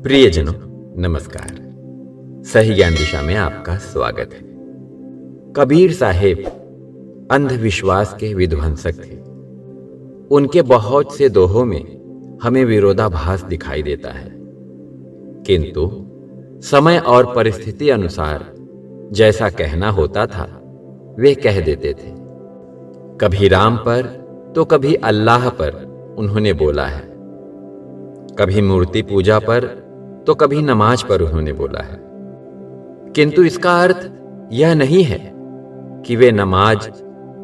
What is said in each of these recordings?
प्रियजनों, नमस्कार। सही ज्ञान दिशा में आपका स्वागत है। कबीर साहेब अंधविश्वास के विध्वंसक थे। उनके बहुत से दोहों में हमें विरोधाभास दिखाई देता है, किंतु समय और परिस्थिति अनुसार जैसा कहना होता था वे कह देते थे। कभी राम पर तो कभी अल्लाह पर उन्होंने बोला है, कभी मूर्ति पूजा पर तो कभी नमाज पर उन्होंने बोला है। किंतु इसका अर्थ यह नहीं है कि वे नमाज,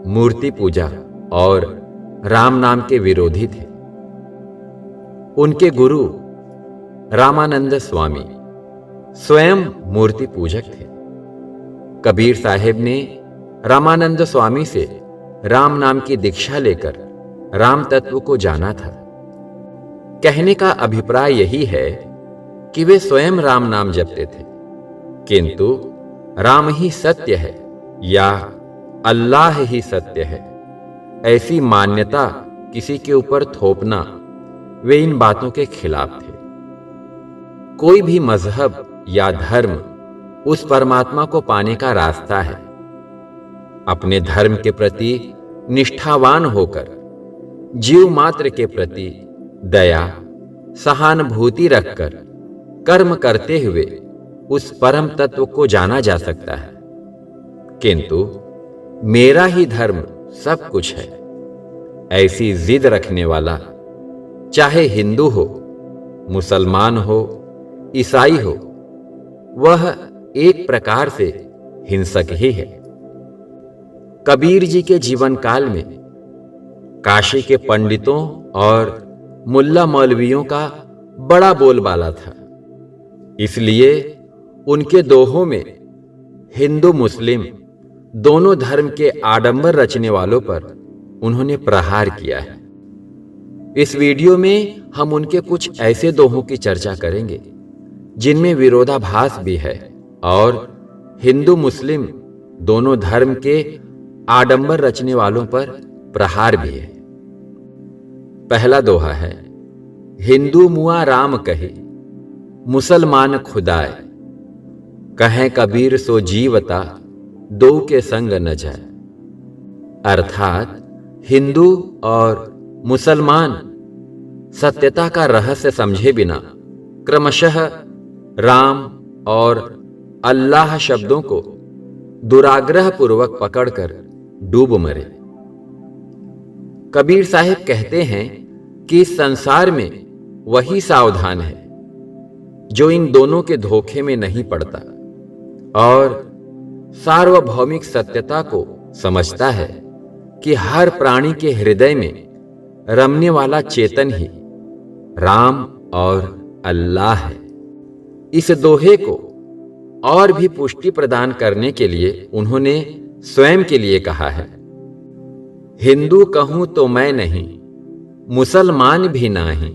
मूर्ति पूजा और राम नाम के विरोधी थे। उनके गुरु रामानंद स्वामी स्वयं मूर्ति पूजक थे। कबीर साहेब ने रामानंद स्वामी से राम नाम की दीक्षा लेकर राम तत्व को जाना था। कहने का अभिप्राय यही है कि वे स्वयं राम नाम जपते थे, किंतु राम ही सत्य है या अल्लाह ही सत्य है, ऐसी मान्यता किसी के ऊपर थोपना वे इन बातों के खिलाफ थे। कोई भी मजहब या धर्म उस परमात्मा को पाने का रास्ता है। अपने धर्म के प्रति निष्ठावान होकर जीव मात्र के प्रति दया, सहानुभूति रखकर कर्म करते हुए उस परम तत्व को जाना जा सकता है। किंतु मेरा ही धर्म सब कुछ है, ऐसी जिद रखने वाला चाहे हिंदू हो, मुसलमान हो, ईसाई हो, वह एक प्रकार से हिंसक ही है। कबीर जी के जीवन काल में काशी के पंडितों और मुल्ला मौलवियों का बड़ा बोलबाला था। इसलिए उनके दोहों में हिंदू मुस्लिम दोनों धर्म के आडंबर रचने वालों पर उन्होंने प्रहार किया है। इस वीडियो में हम उनके कुछ ऐसे दोहों की चर्चा करेंगे जिनमें विरोधाभास भी है और हिंदू मुस्लिम दोनों धर्म के आडंबर रचने वालों पर प्रहार भी है। पहला दोहा है, हिंदू मुआ राम कहे, मुसलमान खुदाए, कहें कबीर सो जीवता, दो के संग न जाए। अर्थात हिंदू और मुसलमान सत्यता का रहस्य समझे बिना क्रमशः राम और अल्लाह शब्दों को दुराग्रह पूर्वक पकड़कर डूब मरे। कबीर साहिब कहते हैं कि इस संसार में वही सावधान है जो इन दोनों के धोखे में नहीं पड़ता और सार्वभौमिक सत्यता को समझता है कि हर प्राणी के हृदय में रमने वाला चेतन ही राम और अल्लाह है। इस दोहे को और भी पुष्टि प्रदान करने के लिए उन्होंने स्वयं के लिए कहा है, हिंदू कहूं तो मैं नहीं, मुसलमान भी नाही,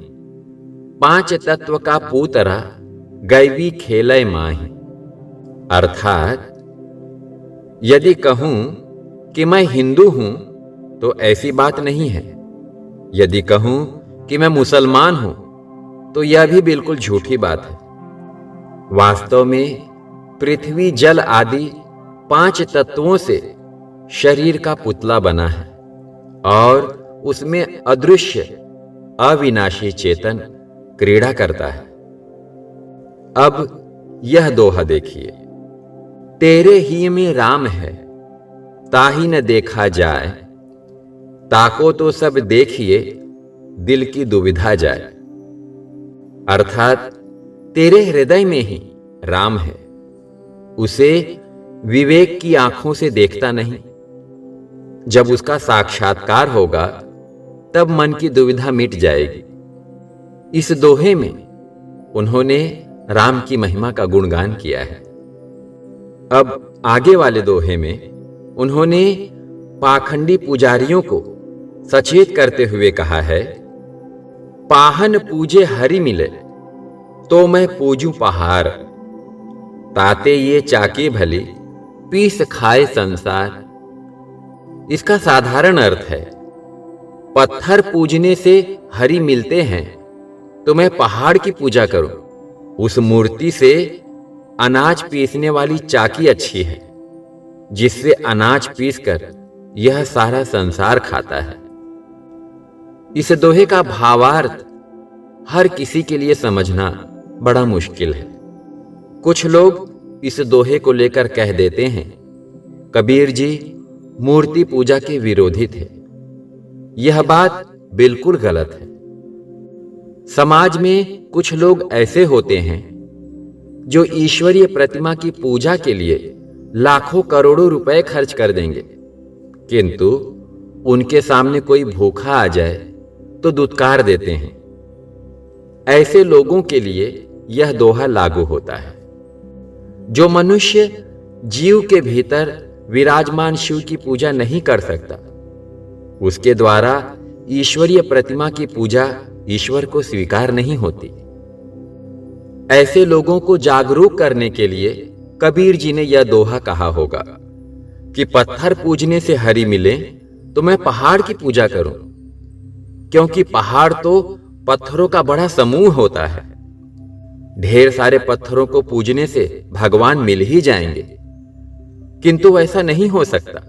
पांच तत्व का पूतरा गैवी खेलय माही। अर्थात यदि कहूं कि मैं हिंदू हूं तो ऐसी बात नहीं है, यदि कहूं कि मैं मुसलमान हूं तो यह भी बिल्कुल झूठी बात है। वास्तव में पृथ्वी, जल आदि पांच तत्वों से शरीर का पुतला बना है और उसमें अदृश्य अविनाशी चेतन क्रीड़ा करता है। अब यह दोहा देखिए, तेरे ही में राम है, ताही न देखा जाए, ताको तो सब देखिए, दिल की दुविधा जाए। अर्थात तेरे हृदय में ही राम है, उसे विवेक की आंखों से देखता नहीं। जब उसका साक्षात्कार होगा तब मन की दुविधा मिट जाएगी। इस दोहे में उन्होंने राम की महिमा का गुणगान किया है। अब आगे वाले दोहे में उन्होंने पाखंडी पुजारियों को सचेत करते हुए कहा है, पाहन पूजे हरि मिले, तो मैं पूजूं पहाड़, ताते ये चाके भले, पीस खाए संसार। इसका साधारण अर्थ है, पत्थर पूजने से हरि मिलते हैं तो मैं पहाड़ की पूजा करूं, उस मूर्ति से अनाज पीसने वाली चाकी अच्छी है, जिससे अनाज पीसकर यह सारा संसार खाता है। इस दोहे का भावार्थ हर किसी के लिए समझना बड़ा मुश्किल है। कुछ लोग इस दोहे को लेकर कह देते हैं, कबीर जी मूर्ति पूजा के विरोधी थे। यह बात बिल्कुल गलत है। समाज में कुछ लोग ऐसे होते हैं जो ईश्वरीय प्रतिमा की पूजा के लिए लाखों करोड़ों रुपए खर्च कर देंगे, किंतु उनके सामने कोई भूखा आ जाए तो दुत्कार देते हैं। ऐसे लोगों के लिए यह दोहा लागू होता है। जो मनुष्य जीव के भीतर विराजमान शिव की पूजा नहीं कर सकता, उसके द्वारा ईश्वरीय प्रतिमा की पूजा ईश्वर को स्वीकार नहीं होती। ऐसे लोगों को जागरूक करने के लिए कबीर जी ने यह दोहा कहा होगा कि पत्थर पूजने से हरि मिले तो मैं पहाड़ की पूजा करूं, क्योंकि पहाड़ तो पत्थरों का बड़ा समूह होता है। ढेर सारे पत्थरों को पूजने से भगवान मिल ही जाएंगे, किंतु ऐसा नहीं हो सकता।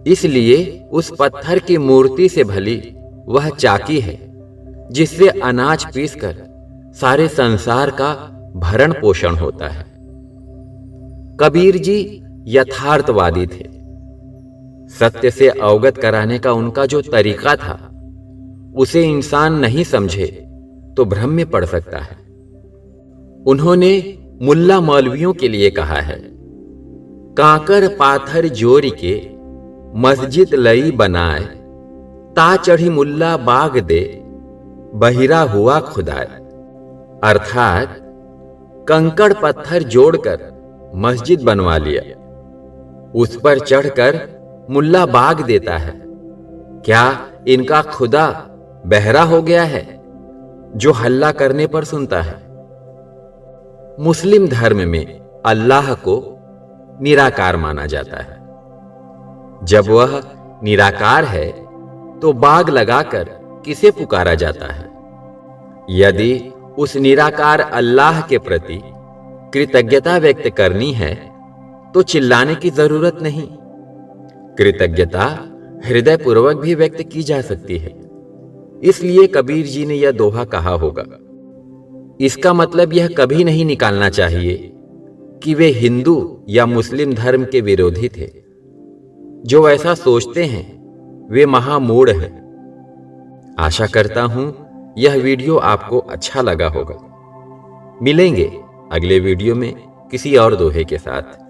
इसलिए उस पत्थर की मूर्ति से भली वह चाकी है, जिससे अनाज पीसकर सारे संसार का भरण पोषण होता है। कबीर जी यथार्थवादी थे। सत्य से अवगत कराने का उनका जो तरीका था, उसे इंसान नहीं समझे तो भ्रम में पड़ सकता है। उन्होंने मुल्ला मौलवियों के लिए कहा है, कांकर पाथर जोरी के मस्जिद लई बनाए, ता चढ़ी मुल्ला बाग दे बहिरा हुआ खुदाए। अर्थात कंकड़ पत्थर जोड़कर मस्जिद बनवा लिया, उस पर चढ़कर मुल्ला बाग देता है। क्या इनका खुदा बहरा हो गया है जो हल्ला करने पर सुनता है? मुस्लिम धर्म में अल्लाह को निराकार माना जाता है। जब वह निराकार है तो बाग लगाकर किसे पुकारा जाता है? यदि उस निराकार अल्लाह के प्रति कृतज्ञता व्यक्त करनी है तो चिल्लाने की जरूरत नहीं। कृतज्ञता हृदय पूर्वक भी व्यक्त की जा सकती है। इसलिए कबीर जी ने यह दोहा कहा होगा। इसका मतलब यह कभी नहीं निकालना चाहिए कि वे हिंदू या मुस्लिम धर्म के विरोधी थे। जो ऐसा सोचते हैं वे महामूढ़ हैं। आशा करता हूं यह वीडियो आपको अच्छा लगा होगा। मिलेंगे अगले वीडियो में किसी और दोहे के साथ।